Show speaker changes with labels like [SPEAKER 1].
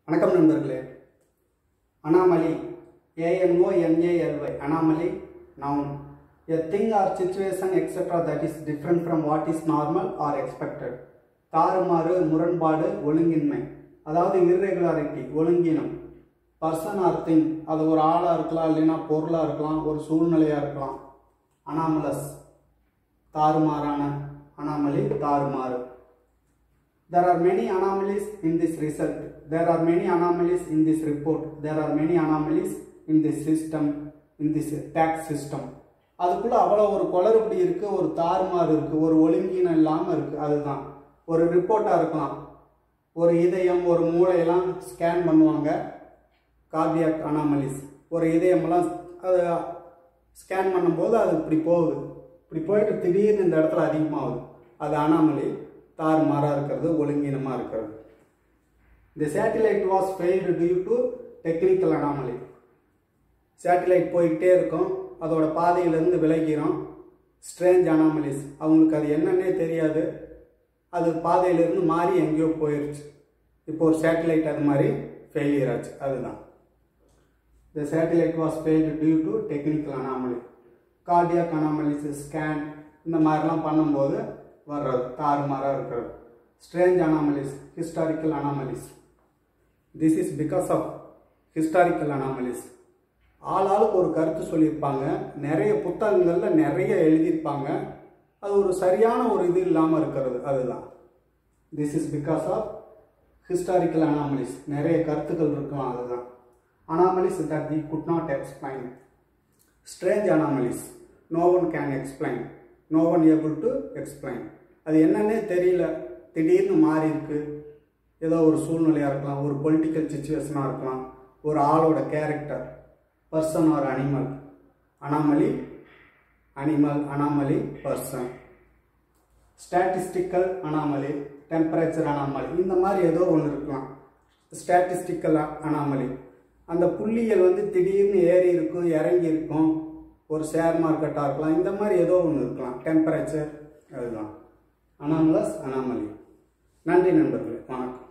[SPEAKER 1] வணக்கம் நண்பர்களே. Anomaly ANOMALY anomaly noun a thing or situation etc that is different from what is normal or expected. தாறுமாறு, முரண்பாடு, ஒழுங்கின்மை, அதாவது irregularity, ஒழுங்கினம். Person R thing, அது ஒரு ஆளாக இருக்கலாம், இல்லைன்னா பொருளாக இருக்கலாம், ஒரு சூழ்நிலையாக இருக்கலாம். அனாமலஸ், தாறுமாறான. அனாமலி, தாறுமாறு. There are many anomalies in this result. There are many anomalies in this report. There are many anomalies in this system, in this tax system. அதுக்குள்ள அவ்வளோ ஒரு குளறுபடி இருக்கு, ஒரு தாறுமாறு இருக்கு, ஒரு ஒழுங்கினம் இல்லாமல் இருக்கு. அதுதான் ஒரு ரிப்போர்ட்டாக இருக்கலாம். ஒரு இதயம், ஒரு மூளையெல்லாம் ஸ்கேன் பண்ணுவாங்க, கார்டியாக் அனாமலிஸ். ஒரு இதயமெல்லாம் அது ஸ்கேன் பண்ணும்போது அது இப்படி போகுது, இப்படி போயிட்டு திடீர்னு இந்த இடத்துல அதிகமாகுது. அது அனாமலி, தாறுமாறாக இருக்கிறது, ஒழுங்கினமாக இருக்கிறது. The satellite was failed due to technical anomaly. Satellite போய்கிட்டே இருக்கும், அதோட பாதையிலேருந்து விலகிறோம். ஸ்ட்ரேஞ்ச் அனாமலிஸ், அவங்களுக்கு அது என்னன்னே தெரியாது, அது பாதையிலேருந்து மாறி எங்கேயோ போயிடுச்சு. இப்போ ஒரு சேட்டிலைட் அது மாதிரி ஃபெயிலியர் ஆச்சு. அதுதான் The satellite was failed due to technical anomaly. Cardiac anomalies, scan, இந்த மாதிரிலாம் பண்ணும்போது வர்றது தாறுமாறாக இருக்கிறது. Strange anomalies, historical anomalies. This is because of historical anomalies. ஆளாளுக்கு ஒரு கருத்து சொல்லியிருப்பாங்க, நிறைய புத்தகங்களில் நிறைய எழுதியிருப்பாங்க, அது ஒரு சரியான ஒரு இது இல்லாமல் இருக்கிறது. அதுதான் this is because of historical anomalies. நிறைய கருத்துக்கள் இருக்கலாம். அதுதான் anomalies that we could not explain. Strange anomalies, no one can explain, no one able to explain. அது என்னன்னே தெரியல, திடீர்னு மாறி இருக்கு. ஏதோ ஒரு சூழ்நிலையாக இருக்கலாம், ஒரு பொலிட்டிக்கல் சிச்சுவேஷனாக இருக்கலாம், ஒரு ஆளோட character, person or animal. Anomaly, animal, anomaly, person. Statistical anomaly, temperature anomaly, இந்த மாதிரி ஏதோ ஒன்று இருக்கலாம். ஸ்டாட்டிஸ்டிக்கல் அனாமலி, அந்த புள்ளிகள் வந்து திடீர்னு ஏறி இருக்கும், இறங்கி இருக்கும். ஒரு ஷேர் மார்க்கெட்டாக இருக்கலாம், இந்த மாதிரி ஏதோ ஒன்று இருக்கலாம். டெம்பரேச்சர், அதுதான் அனாமலஸ், அனாமலி. நன்றி நண்பர்களே, வணக்கம்.